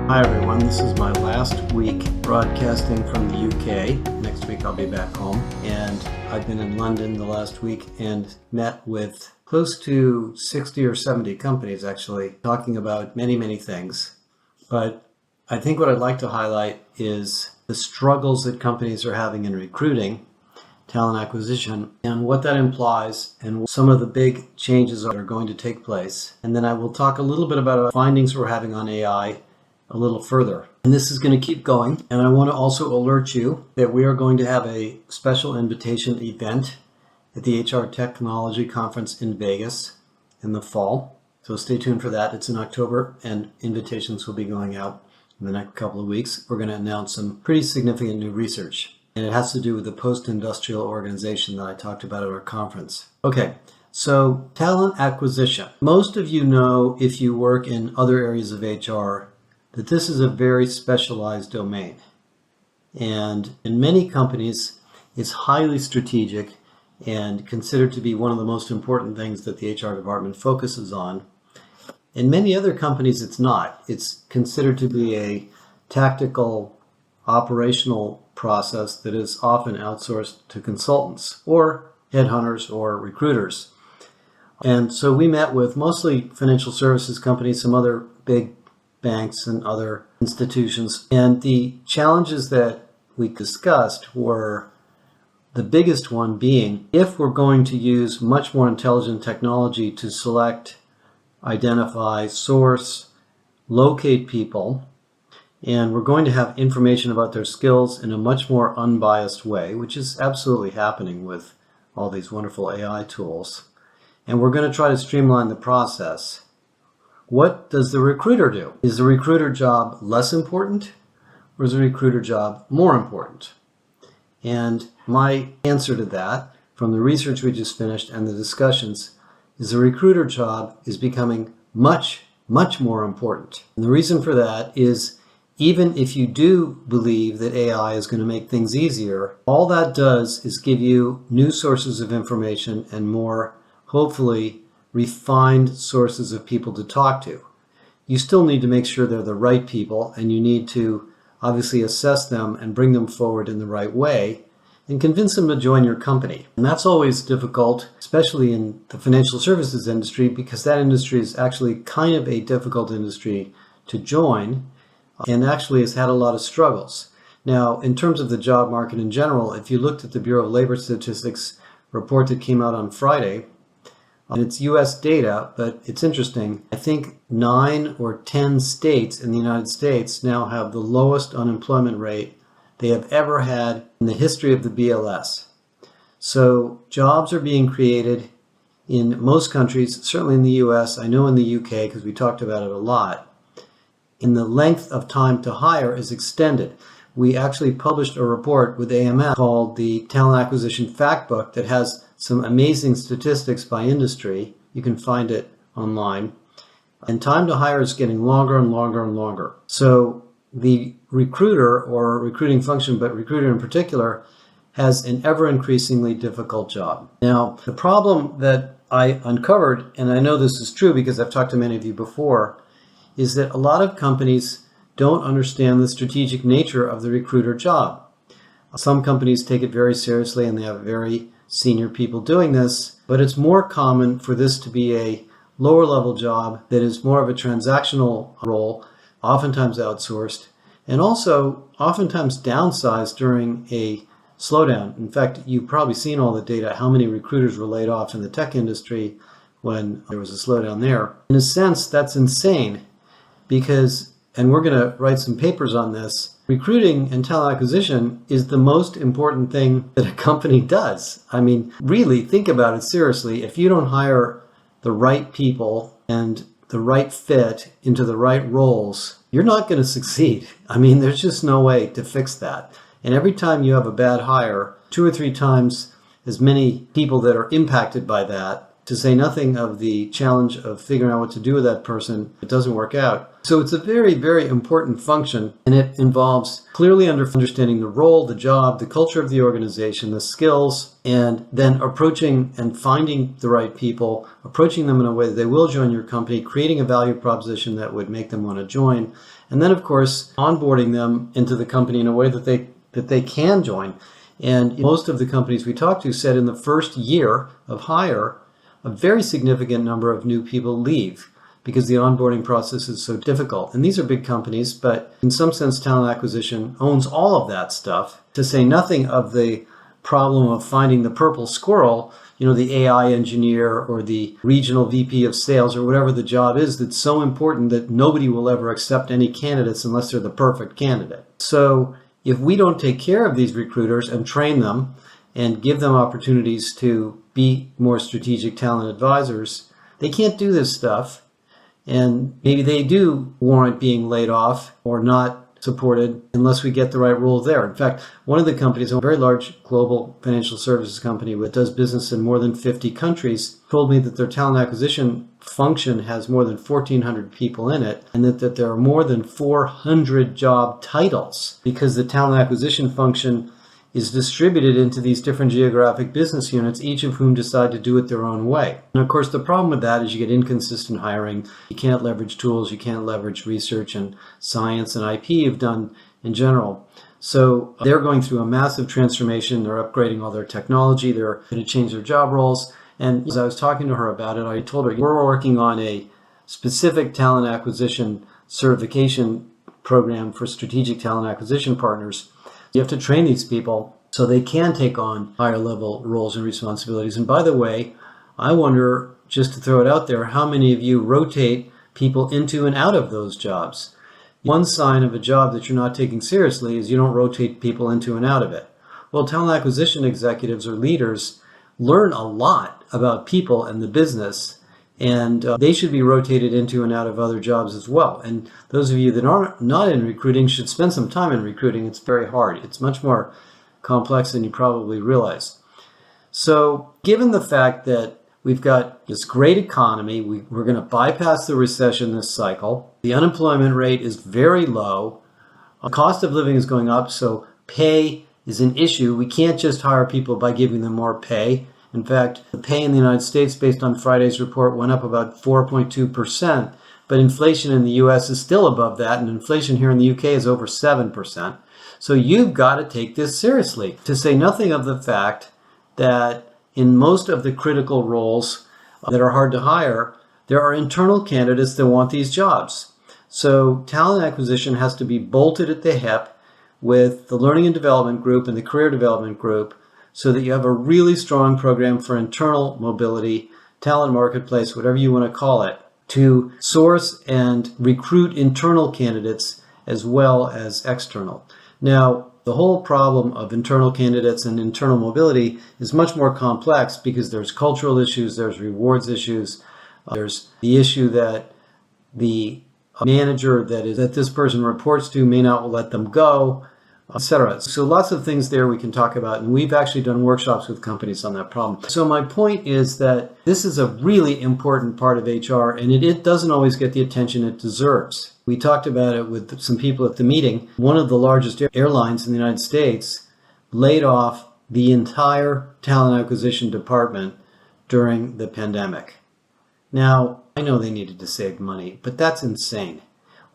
Hi everyone, this is my last week broadcasting from the UK. Next week I'll be back home, and I've been in London the last week and met with close to 60 or 70 companies actually, talking about many things. But I think what I'd like to highlight is the struggles that companies are having in recruiting, talent acquisition, and what that implies and some of the big changes that are going to take place. And then I will talk a little bit about findings we're having on AI a little further. And this is going to keep going. And I want to also alert you that we are going to have a special invitation event at the HR Technology Conference in Vegas in the fall. So stay tuned for that. It's in October and invitations will be going out in the next couple of weeks. We're going to announce some pretty significant new research. And it has to do with the post-industrial organization that I talked about at our conference. Okay, so talent acquisition. Most of you know, if you work in other areas of HR, that this is a very specialized domain. And in many companies, it's highly strategic and considered to be one of the most important things that the HR department focuses on. In many other companies, it's not. It's considered to be a tactical, operational process that is often outsourced to consultants or headhunters or recruiters. And so we met with mostly financial services companies, some other big banks and other institutions. And the challenges that we discussed were the biggest one being, if we're going to use much more intelligent technology to select, identify, source, locate people, and we're going to have information about their skills in a much more unbiased way, which is absolutely happening with all these wonderful AI tools. And we're going to try to streamline the process. What does the recruiter do? Is the recruiter job less important, or is the recruiter job more important? And my answer to that, from the research we just finished and the discussions, is the recruiter job is becoming much more important. And the reason for that is, even if you do believe that AI is going to make things easier, all that does is give you new sources of information and more, hopefully, refined sources of people to talk to. You still need to make sure they're the right people, and you need to obviously assess them and bring them forward in the right way and convince them to join your company. And that's always difficult, especially in the financial services industry, because that industry is actually kind of a difficult industry to join and actually has had a lot of struggles. Now, in terms of the job market in general, if you looked at the Bureau of Labor Statistics report that came out on Friday, and it's U.S. data, but it's interesting. I think 9 or 10 states in the United States now have the lowest unemployment rate they have ever had in the history of the BLS. So jobs are being created in most countries, certainly in the U.S., I know in the U.K., because we talked about it a lot. And the length of time to hire is extended. We actually published a report with AMS called the Talent Acquisition Fact Book that has some amazing statistics by industry. You can find it online. And time to hire is getting longer and longer. So the recruiter or recruiting function, but recruiter in particular, has an ever increasingly difficult job. Now, the problem that I uncovered, and I know this is true because I've talked to many of you before, is that a lot of companies don't understand the strategic nature of the recruiter job. Some companies take it very seriously and they have very senior people doing this, but it's more common for this to be a lower level job that is more of a transactional role, oftentimes outsourced, and also oftentimes downsized during a slowdown. In fact, you've probably seen all the data, how many recruiters were laid off in the tech industry when there was a slowdown there. In a sense, that's insane because, and we're going to write some papers on this, recruiting and talent acquisition is the most important thing that a company does. I mean, really think about it seriously. If you don't hire the right people and the right fit into the right roles, you're not going to succeed. I mean, there's just no way to fix that. And every time you have a bad hire, 2 or 3 times as many people that are impacted by that to say nothing of the challenge of figuring out what to do with that person if it doesn't work out. So it's a very, very important function, and it involves clearly understanding the role, the job, the culture of the organization, the skills, and then approaching and finding the right people, approaching them in a way that they will join your company, creating a value proposition that would make them want to join, and then, of course, onboarding them into the company in a way that they can join. And most of the companies we talked to said in the first year of hire, a very significant number of new people leave because the onboarding process is so difficult. And these are big companies, but in some sense, talent acquisition owns all of that stuff, to say nothing of the problem of finding the purple squirrel, the AI engineer or the regional VP of sales or whatever the job is that's so important that nobody will ever accept any candidates unless they're the perfect candidate. So if we don't take care of these recruiters and train them and give them opportunities to be more strategic talent advisors, they can't do this stuff. And maybe they do warrant being laid off or not supported unless we get the right role there. In fact, one of the companies, a very large global financial services company that does business in more than 50 countries, told me that their talent acquisition function has more than 1,400 people in it, and that there are more than 400 job titles because the talent acquisition function is distributed into these different geographic business units, each of whom decide to do it their own way. And of course, the problem with that is you get inconsistent hiring. You can't leverage tools. You can't leverage research and science and IP you've done in general. So they're going through a massive transformation. They're upgrading all their technology. They're going to change their job roles. And as I was talking to her about it, I told her, we're working on a specific talent acquisition certification program for strategic talent acquisition partners. You have to train these people so they can take on higher level roles and responsibilities. And by the way, I wonder, just to throw it out there, how many of you rotate people into and out of those jobs? One sign of a job that you're not taking seriously is you don't rotate people into and out of it. Well, talent acquisition executives or leaders learn a lot about people and the business, and they should be rotated into and out of other jobs as well. And those of you that are not in recruiting should spend some time in recruiting. It's very hard. It's much more complex than you probably realize. So given the fact that we've got this great economy, we're going to bypass the recession this cycle, the unemployment rate is very low, cost of living is going up, so pay is an issue. We can't just hire people by giving them more pay. In fact, the pay in the United States, based on Friday's report, went up about 4.2%, but inflation in the US is still above that, and inflation here in the UK is over 7%. So you've got to take this seriously, to say nothing of the fact that in most of the critical roles that are hard to hire, there are internal candidates that want these jobs. So talent acquisition has to be bolted at the hip with the learning and development group and the career development group, so that you have a really strong program for internal mobility, talent marketplace, whatever you want to call it, to source and recruit internal candidates as well as external. Now, the whole problem of internal candidates and internal mobility is much more complex because there's cultural issues, there's rewards issues, there's the issue that the manager that this person reports to may not let them go, etc. So lots of things there we can talk about, and we've actually done workshops with companies on that problem. So my point is that this is a really important part of HR, and it doesn't always get the attention it deserves. We talked about it with some people at the meeting. One of the largest airlines in the United States laid off the entire talent acquisition department during the pandemic. Now, I know they needed to save money, but that's insane.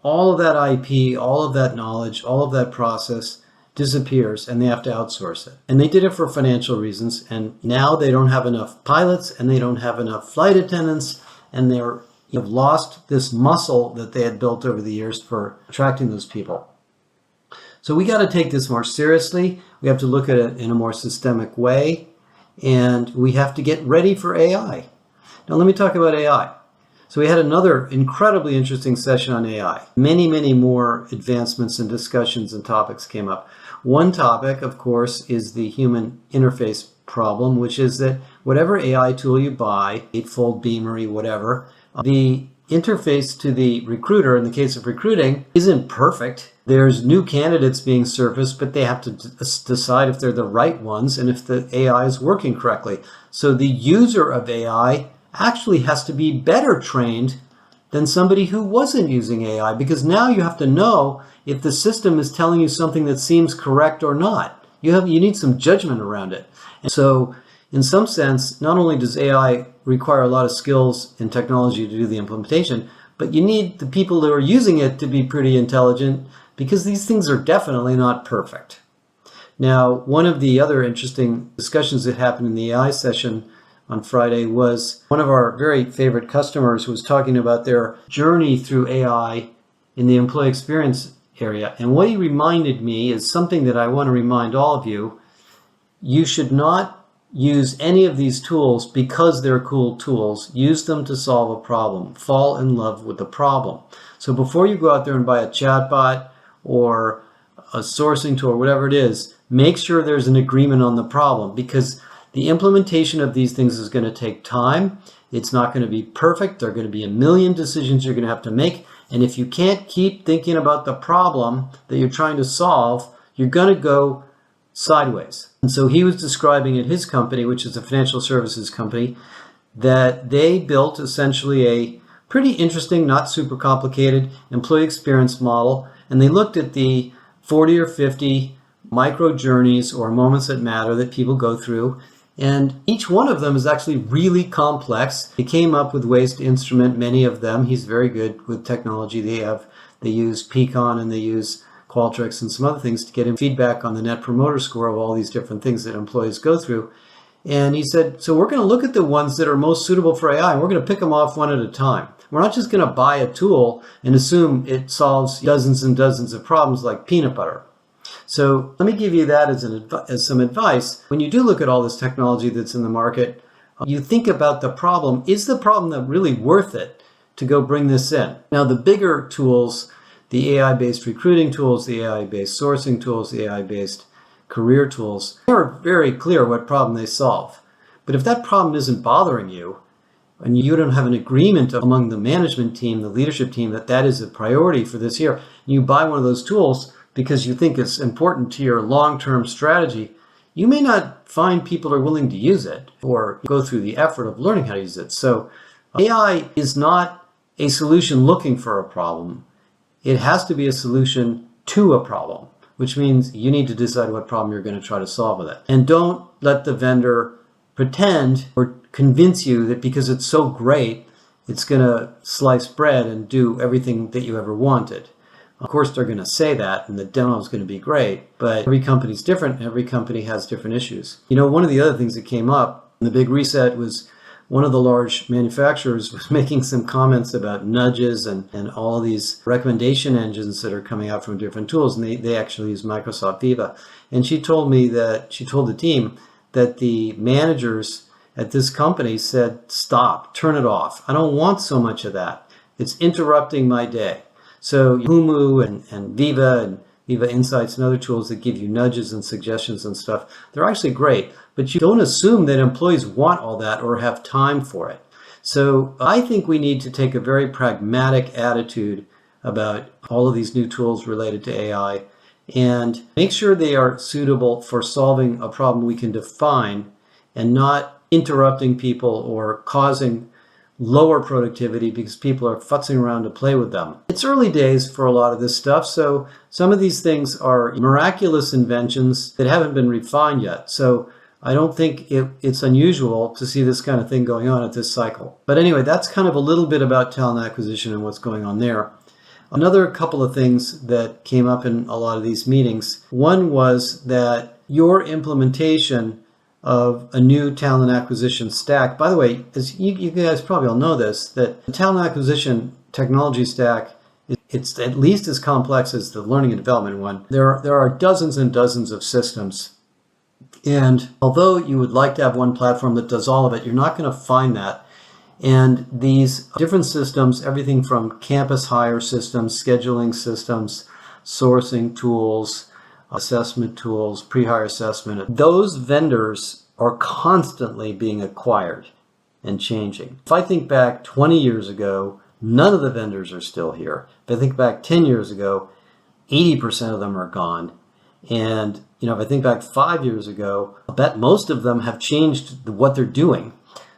All of that IP, all of that knowledge, all of that process disappears, and they have to outsource it. And they did it for financial reasons, and now they don't have enough pilots, and they don't have enough flight attendants, and they've lost this muscle that they had built over the years for attracting those people. So we got to take this more seriously. We have to look at it in a more systemic way, and we have to get ready for AI. Now let me talk about AI. So we had another incredibly interesting session on AI. Many, many more advancements and discussions and topics came up. One topic, of course, is the human interface problem, which is that whatever AI tool you buy, Eightfold, Beamery, whatever, the interface to the recruiter, in the case of recruiting, isn't perfect. There's new candidates being surfaced, but they have to decide if they're the right ones and if the AI is working correctly. So the user of AI actually has to be better trained than somebody who wasn't using AI, because now you have to know if the system is telling you something that seems correct or not. You need some judgment around it. And so in some sense, not only does AI require a lot of skills and technology to do the implementation, but you need the people who are using it to be pretty intelligent, because these things are definitely not perfect. Now, one of the other interesting discussions that happened in the AI session on Friday was one of our very favorite customers was talking about their journey through AI in the employee experience area. And what he reminded me is something that I want to remind all of you. You should not use any of these tools because they're cool tools. Use them to solve a problem. Fall in love with the problem. So before you go out there and buy a chatbot or a sourcing tool or whatever it is, make sure there's an agreement on the problem, because the implementation of these things is going to take time. It's not going to be perfect. There are going to be a million decisions you're going to have to make. And if you can't keep thinking about the problem that you're trying to solve, you're going to go sideways. And so he was describing at his company, which is a financial services company, that they built essentially a pretty interesting, not super complicated employee experience model. And they looked at the 40 or 50 micro journeys or moments that matter that people go through. And each one of them is actually really complex. They came up with ways to instrument many of them. He's very good with technology. They use Peakon and they use Qualtrics and some other things to get him feedback on the net promoter score of all these different things that employees go through. And he said, so we're going to look at the ones that are most suitable for AI, and we're going to pick them off one at a time. We're not just going to buy a tool and assume it solves dozens and dozens of problems like peanut butter. So let me give you that as some advice. When you do look at all this technology that's in the market, you think about the problem. Is the problem really worth it to go bring this in? Now, the bigger tools, the AI-based recruiting tools, the AI-based sourcing tools, the AI-based career tools, they're very clear what problem they solve. But if that problem isn't bothering you, and you don't have an agreement among the management team, the leadership team, that is a priority for this year, and you buy one of those tools because you think it's important to your long-term strategy, you may not find people are willing to use it or go through the effort of learning how to use it. So AI is not a solution looking for a problem. It has to be a solution to a problem, which means you need to decide what problem you're going to try to solve with it. And don't let the vendor pretend or convince you that because it's so great, it's going to slice bread and do everything that you ever wanted. Of course, they're going to say that, and the demo is going to be great, but every company's different. Every company has different issues. You know, one of the other things that came up in the big reset was one of the large manufacturers was making some comments about nudges and all of these recommendation engines that are coming out from different tools, and they actually use Microsoft Viva. And she told the team that the managers at this company said, stop, turn it off. I don't want so much of that. It's interrupting my day. So Humu and Viva Insights and other tools that give you nudges and suggestions and stuff, they're actually great. But you don't assume that employees want all that or have time for it. So I think we need to take a very pragmatic attitude about all of these new tools related to AI and make sure they are suitable for solving a problem we can define and not interrupting people or causing lower productivity because people are futzing around to play with them. It's early days for a lot of this stuff, so some of these things are miraculous inventions that haven't been refined yet. So I don't think it's unusual to see this kind of thing going on at this cycle. But anyway, that's kind of a little bit about talent acquisition and what's going on there. Another couple of things that came up in a lot of these meetings. One was that your implementation of a new talent acquisition stack. By the way, as you guys probably all know this, that the talent acquisition technology stack, it's at least as complex as the learning and development one. There are dozens and dozens of systems. And although you would like to have one platform that does all of it, you're not going to find that. And these different systems, everything from campus hire systems, scheduling systems, sourcing tools, assessment tools, pre-hire assessment, those vendors are constantly being acquired and changing. If I think back 20 years ago, none of the vendors are still here. If I think back 10 years ago, 80% of them are gone. And if I think back 5 years ago, I bet most of them have changed what they're doing.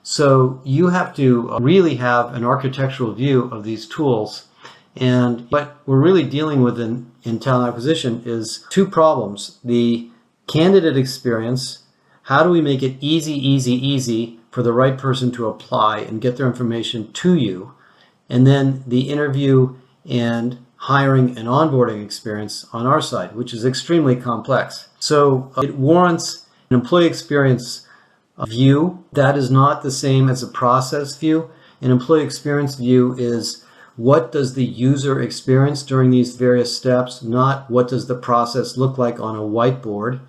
So you have to really have an architectural view of these tools. And what we're really dealing with in talent acquisition is two problems. The candidate experience, how do we make it easy for the right person to apply and get their information to you? And then the interview and hiring and onboarding experience on our side, which is extremely complex. So it warrants an employee experience view. That is not the same as a process view. An employee experience view is what does the user experience during these various steps, not what does the process look like on a whiteboard.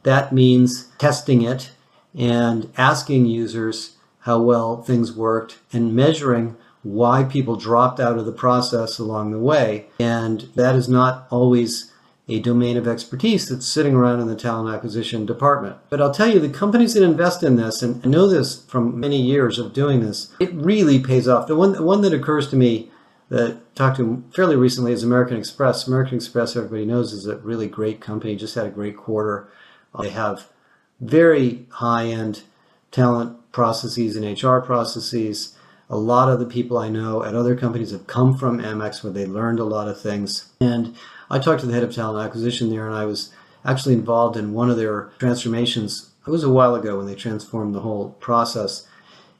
That means testing it and asking users how well things worked and measuring why people dropped out of the process along the way. And that is not always a domain of expertise that's sitting around in the talent acquisition department. But I'll tell you, the companies that invest in this, and I know this from many years of doing this, it really pays off. The one that occurs to me that I talked to fairly recently is American Express. American Express, everybody knows, is a really great company, just had a great quarter. They have very high-end talent processes and HR processes. A lot of the people I know at other companies have come from Amex, where they learned a lot of things. And I talked to the head of talent acquisition there, and I was actually involved in one of their transformations. It was a while ago when they transformed the whole process.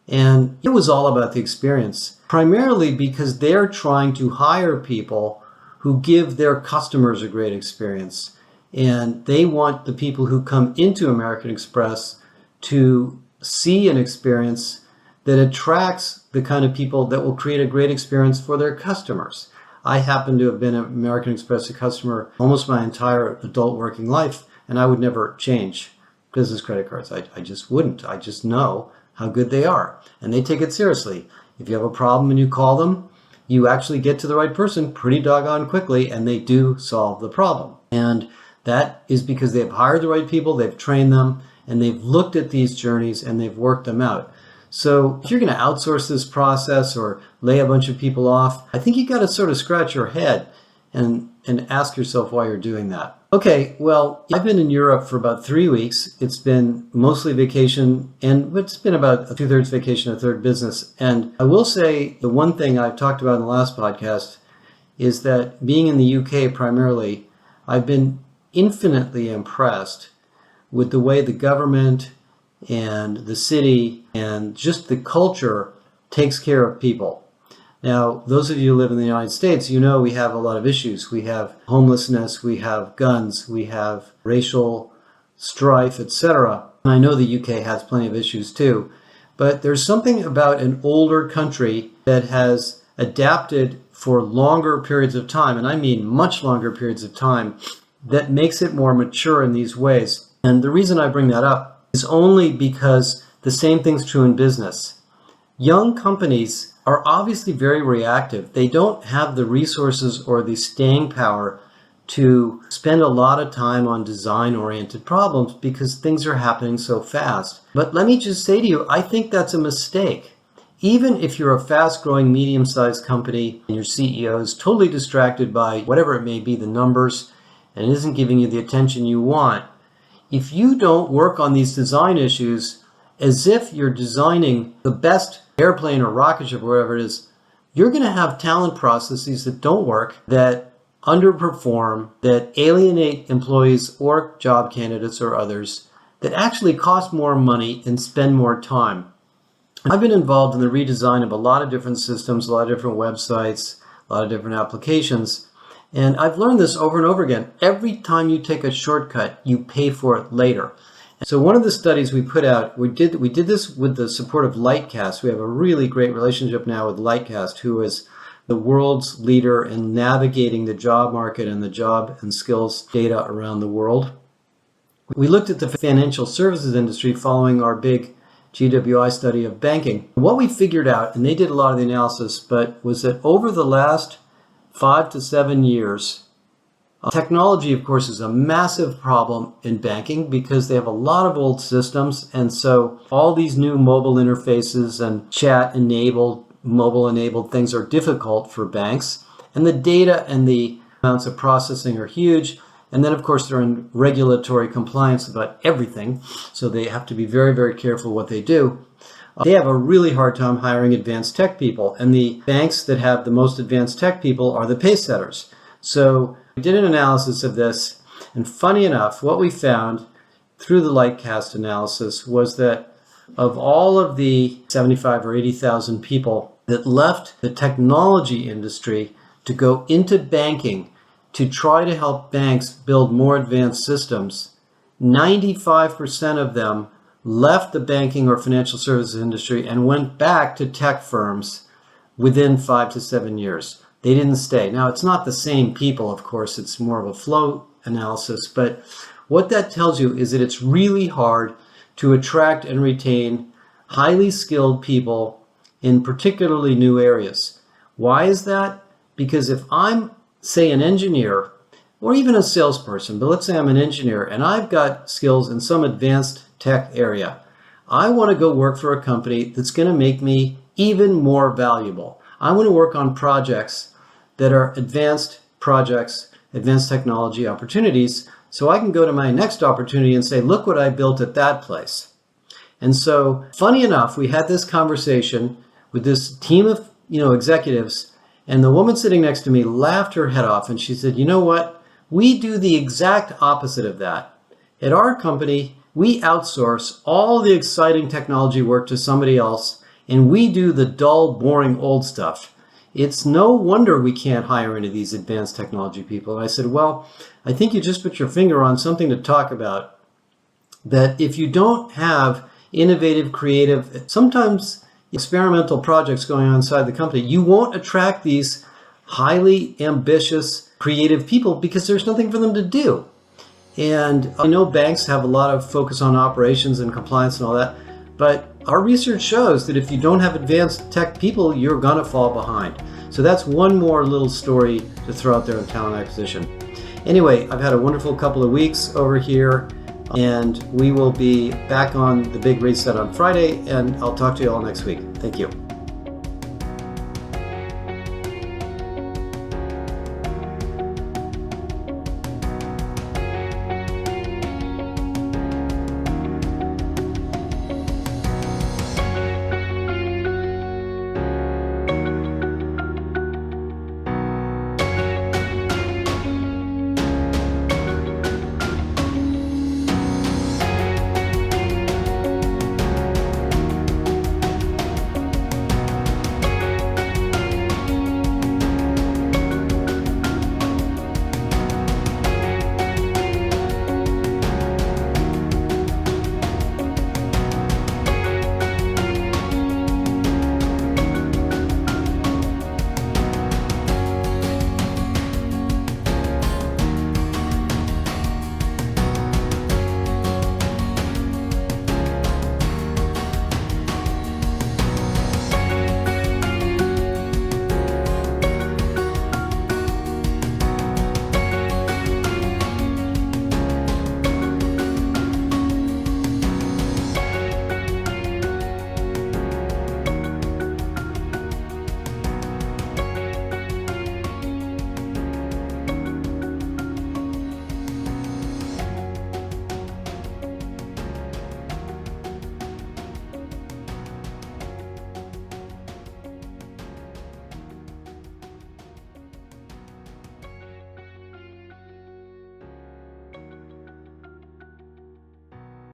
And it was all about the experience, primarily because they're trying to hire people who give their customers a great experience. And they want the people who come into American Express to see an experience that attracts the kind of people that will create a great experience for their customers. I happen to have been an American Express customer almost my entire adult working life, and I would never change business credit cards. I just wouldn't. I just know how good they are, and they take it seriously. If you have a problem and you call them, you actually get to the right person pretty doggone quickly, and they do solve the problem. And that is because they've hired the right people, they've trained them, and they've looked at these journeys and they've worked them out. So if you're going to outsource this process or lay a bunch of people off, I think you got to sort of scratch your head and ask yourself why you're doing that. Okay, well, I've been in Europe for about 3 weeks. It's been mostly vacation, and it's been about a 2/3 vacation, a third business. And I will say the one thing I've talked about in the last podcast is that being in the UK primarily, I've been infinitely impressed with the way the government and the city and just the culture takes care of people. Now, those of you who live in the United States, you know we have a lot of issues. We have homelessness, we have guns, we have racial strife, etc. And I know the UK has plenty of issues too. But there's something about an older country that has adapted for longer periods of time, and I mean much longer periods of time, that makes it more mature in these ways. And the reason I bring that up is only because the same thing's true in business. Young companies are obviously very reactive. They don't have the resources or the staying power to spend a lot of time on design-oriented problems because things are happening so fast. But let me just say to you, I think that's a mistake. Even if you're a fast-growing, medium-sized company and your CEO is totally distracted by whatever it may be, the numbers, and isn't giving you the attention you want, if you don't work on these design issues as if you're designing the best airplane or rocket ship or whatever it is, you're going to have talent processes that don't work, that underperform, that alienate employees or job candidates or others, that actually cost more money and spend more time. I've been involved in the redesign of a lot of different systems, a lot of different websites, a lot of different applications. And I've learned this over and over again. Every time you take a shortcut, you pay for it later. So one of the studies we put out, we did this with the support of Lightcast. We have a really great relationship now with Lightcast, who is the world's leader in navigating the job market and the job and skills data around the world. We looked at the financial services industry following our big GWI study of banking. What we figured out, and they did a lot of the analysis, but was that over the last 5 to 7 years, technology, of course, is a massive problem in banking because they have a lot of old systems. And so all these new mobile interfaces and chat-enabled, mobile-enabled things are difficult for banks. And the data and the amounts of processing are huge. And then, of course, they're in regulatory compliance about everything. So they have to be very, very careful what they do. they have a really hard time hiring advanced tech people. And the banks that have the most advanced tech people are the pace setters. So we did an analysis of this. And funny enough, what we found through the Lightcast analysis was that of all of the 75 or 80,000 people that left the technology industry to go into banking to try to help banks build more advanced systems, 95% of them left the banking or financial services industry and went back to tech firms within 5 to 7 years. They didn't stay. Now, it's not the same people, of course. It's more of a flow analysis. But what that tells you is that it's really hard to attract and retain highly skilled people in particularly new areas. Why is that? Because if I'm, say, an engineer or even a salesperson, but let's say I'm an engineer and I've got skills in some advanced tech area, I want to go work for a company that's going to make me even more valuable. I want to work on projects that are advanced projects, advanced technology opportunities, so I can go to my next opportunity and say, look what I built at that place. And so, funny enough, we had this conversation with this team of executives, and the woman sitting next to me laughed her head off, and she said, you know what? We do the exact opposite of that. At our company, we outsource all the exciting technology work to somebody else, and we do the dull, boring, old stuff. It's no wonder we can't hire any of these advanced technology people. And I said, well, I think you just put your finger on something to talk about, that if you don't have innovative, creative, sometimes experimental projects going on inside the company, you won't attract these highly ambitious, creative people because there's nothing for them to do. And I know banks have a lot of focus on operations and compliance and all that, but our research shows that if you don't have advanced tech people, you're going to fall behind. So that's one more little story to throw out there on talent acquisition. Anyway, I've had a wonderful couple of weeks over here, and we will be back on the Big Reset on Friday, and I'll talk to you all next week. Thank you.